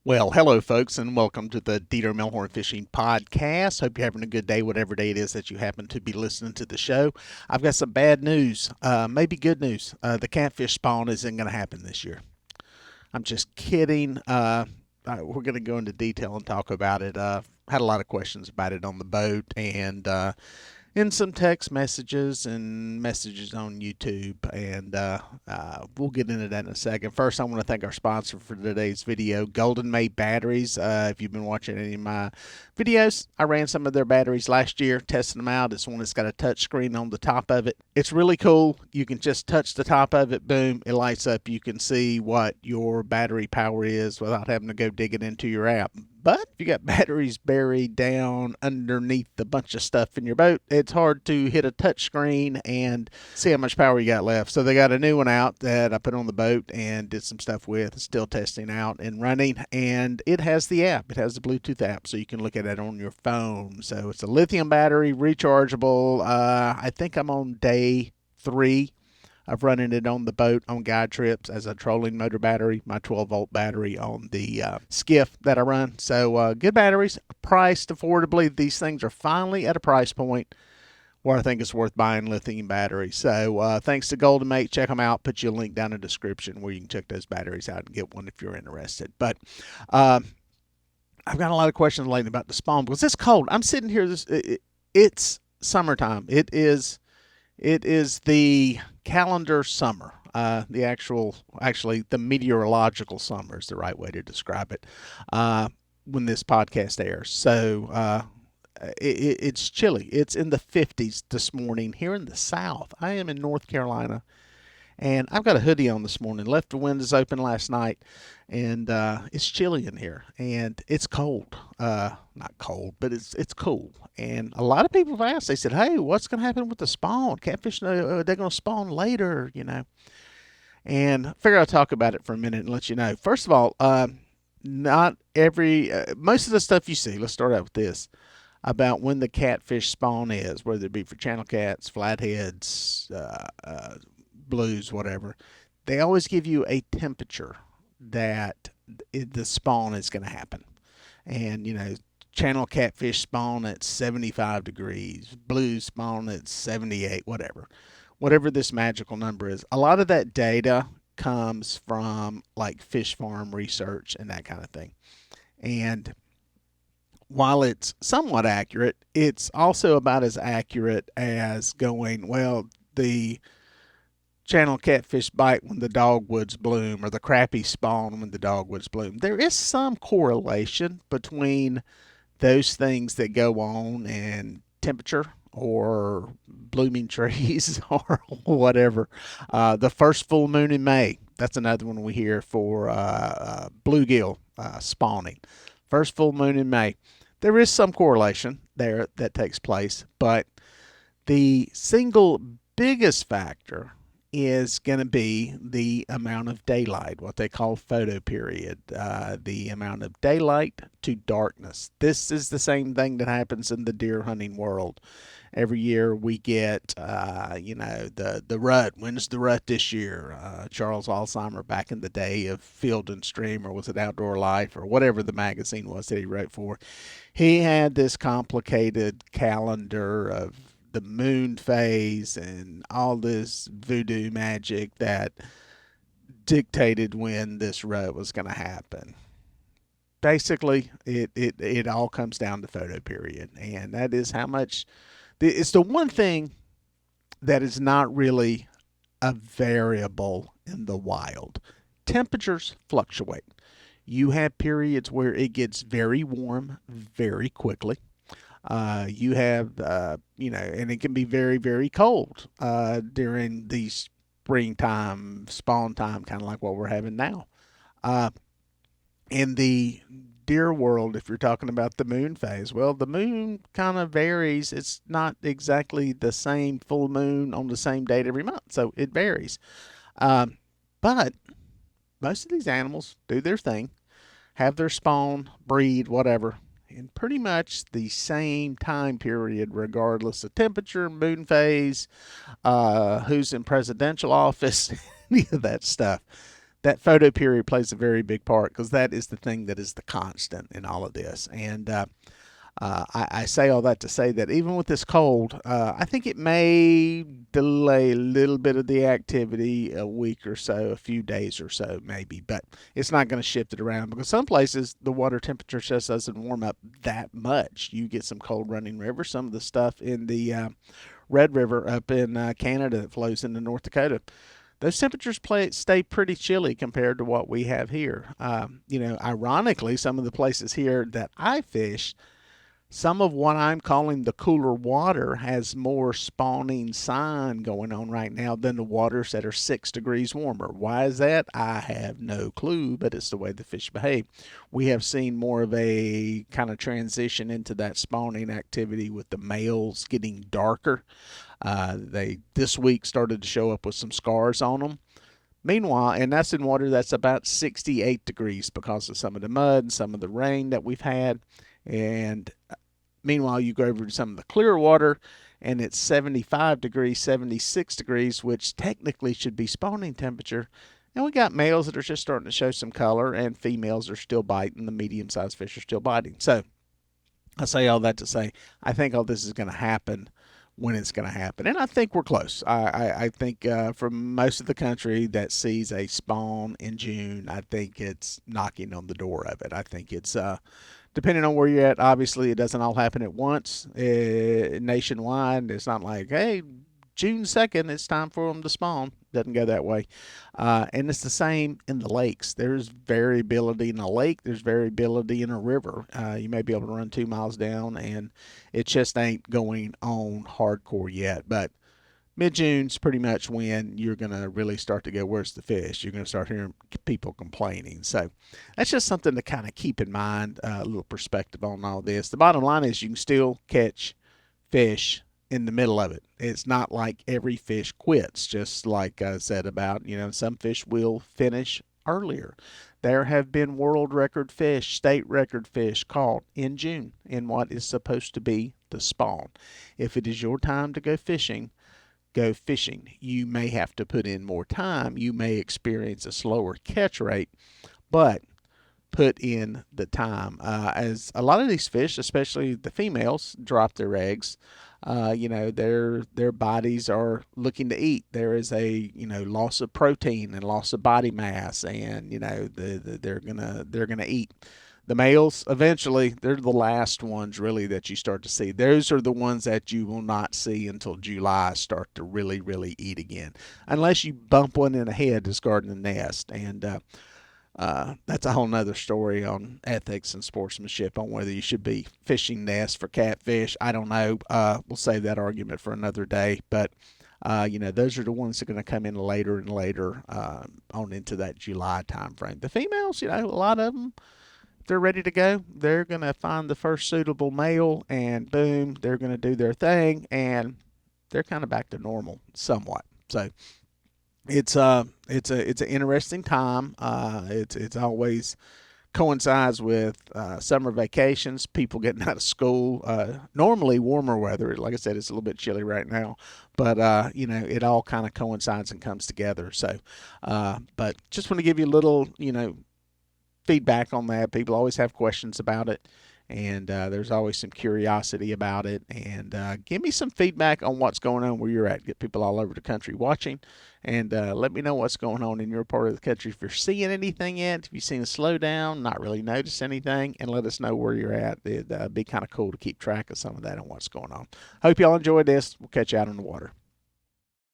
Well, hello, folks, and welcome to the Dieter Melhorn Fishing Podcast. Hope you're having a good day, whatever day it is that you happen to be listening to the show. I've got some bad news, maybe good news. The catfish spawn isn't going to happen this year. I'm just kidding. We're going to go into detail and talk about it. Had a lot of questions about it on the boat, and in some text messages and messages on YouTube, and we'll get into that in a second. First, I want to thank our sponsor for today's video, Golden Made Batteries. If you've been watching any of my videos, I ran some of their batteries last year, testing them out. It's one that's got a touch screen on the top of it. It's really cool. You can just touch the top of it, boom, it lights up. You can see what your battery power is without having to go digging into your app. But if you got batteries buried down underneath a bunch of stuff in your boat, it's hard to hit a touch screen and see how much power you got left. So they got a new one out that I put on the boat and did some stuff with. It's still testing out and running, and it has the app. It has the Bluetooth app, so you can look at it on your phone. So it's a lithium battery, rechargeable. I think I'm on day 3 of running it on the boat on guide trips as a trolling motor battery, my 12-volt battery on the skiff that I run. So good batteries, priced affordably. These things are finally at a price point where I think it's worth buying lithium batteries. So thanks to Golden Mate. Check them out. Put you a link down in the description where you can check those batteries out and get one if you're interested. But I've got a lot of questions lately about the spawn because it's cold. I'm sitting here. It's summertime. It is the calendar summer. Actually, the meteorological summer is the right way to describe it. When this podcast airs, so it's chilly. It's in the 50s this morning here in the South. I am in North Carolina, and I've got a hoodie on this morning. Left the windows open last night, and it's chilly in here, and it's cold. Not cold, but it's cool. And a lot of people have asked. They said, "Hey, what's going to happen with the spawn? Catfish? They're going to spawn later." And I figure I'll talk about it for a minute and let you know. First of all, not every most of the stuff you see. Let's start out with this about when the catfish spawn is, whether it be for channel cats, flatheads, blues, whatever. They always give you a temperature that the spawn is going to happen. And, channel catfish spawn at 75 degrees, blues spawn at 78, whatever this magical number is. A lot of that data comes from like fish farm research and that kind of thing. And while it's somewhat accurate, it's also about as accurate as going, well, the channel catfish bite when the dogwoods bloom or the crappie spawn when the dogwoods bloom. There is some correlation between those things that go on and temperature or blooming trees or whatever. The first full moon in May, that's another one we hear for bluegill spawning. First full moon in May. There is some correlation there that takes place, but the single biggest factor is going to be the amount of daylight, what they call photoperiod, the amount of daylight to darkness. This is the same thing that happens in the deer hunting world. Every year we get, the rut. When's the rut this year? Charles Alzheimer, back in the day of Field and Stream, or was it Outdoor Life, or whatever the magazine was that he wrote for, he had this complicated calendar of the moon phase and all this voodoo magic that dictated when this rut was going to happen. Basically, it all comes down to photo period, and that is how much. It's the one thing that is not really a variable in the wild. Temperatures fluctuate. You have periods where it gets very warm very quickly. You have, and it can be very, very cold during the springtime, spawn time, kind of like what we're having now. Uh, in the deer world, if you're talking about the moon phase, well, the moon kind of varies. It's not exactly the same full moon on the same date every month, so it varies. But most of these animals do their thing, have their spawn, breed, whatever, in pretty much the same time period, regardless of temperature, moon phase, who's in presidential office, any of that stuff. that photo period plays a very big part because that is the thing that is the constant in all of this. And I say all that to say that even with this cold, I think it may delay a little bit of the activity a week or so, a few days or so, maybe, but it's not going to shift it around because some places the water temperature just doesn't warm up that much. You get some cold running rivers, some of the stuff in the Red River up in Canada that flows into North Dakota. Those temperatures stay pretty chilly compared to what we have here. Ironically, some of the places here that I fish, some of what I'm calling the cooler water has more spawning sign going on right now than the waters that are 6 degrees warmer. Why is that? I have no clue, but it's the way the fish behave. We have seen more of a kind of transition into that spawning activity with the males getting darker. They this week started to show up with some scars on them. Meanwhile, and that's in water that's about 68 degrees because of some of the mud and some of the rain that we've had. And meanwhile, you go over to some of the clear water and it's 75 degrees, 76 degrees, which technically should be spawning temperature. And we got males that are just starting to show some color, and females are still biting. The medium sized fish are still biting. So I say all that to say I think all this is going to happen when it's going to happen. And I think we're close. I think for most of the country that sees a spawn in June, I think it's knocking on the door of it. I think it's depending on where you're at, obviously it doesn't all happen at once nationwide. It's not like, hey, June 2nd, it's time for them to spawn. Doesn't go that way. And it's the same in the lakes. There's variability in a lake. There's variability in a river. You may be able to run 2 miles down, and it just ain't going on hardcore yet. But mid-June's pretty much when you're going to really start to go, where's the fish? You're going to start hearing people complaining. So that's just something to kind of keep in mind, a little perspective on all this. The bottom line is you can still catch fish in the middle of it. It's not like every fish quits, just like I said about, some fish will finish earlier. There have been world record fish, state record fish caught in June in what is supposed to be the spawn. If it is your time to go fishing, go fishing. You may have to put in more time. You may experience a slower catch rate, but put in the time. As a lot of these fish, especially the females, drop their eggs, their bodies are looking to eat. There is a loss of protein and loss of body mass, and they're gonna eat. The males, eventually, they're the last ones really that you start to see. Those are the ones that you will not see until July start to really, really eat again. Unless you bump one in the head that's guarding the nest. And that's a whole nother story on ethics and sportsmanship on whether you should be fishing nests for catfish. I don't know. We'll save that argument for another day. But those are the ones that are going to come in later and later on into that July time frame. The females, a lot of them, they're ready to go. They're going to find the first suitable male, and boom, they're going to do their thing, and they're kind of back to normal somewhat. So it's an interesting time. It's always coincides with summer vacations, people getting out of school. Normally warmer weather. Like I said, it's a little bit chilly right now, but it all kind of coincides and comes together. So, but just want to give you a little feedback on that. People always have questions about it, and there's always some curiosity about it. And give me some feedback on what's going on where you're at. Get people all over the country watching, and let me know what's going on in your part of the country. If you're seeing anything yet, if you've seen a slowdown, not really noticed anything, and let us know where you're at. It'd be kind of cool to keep track of some of that and what's going on. Hope y'all enjoyed this. We'll catch you out on the water.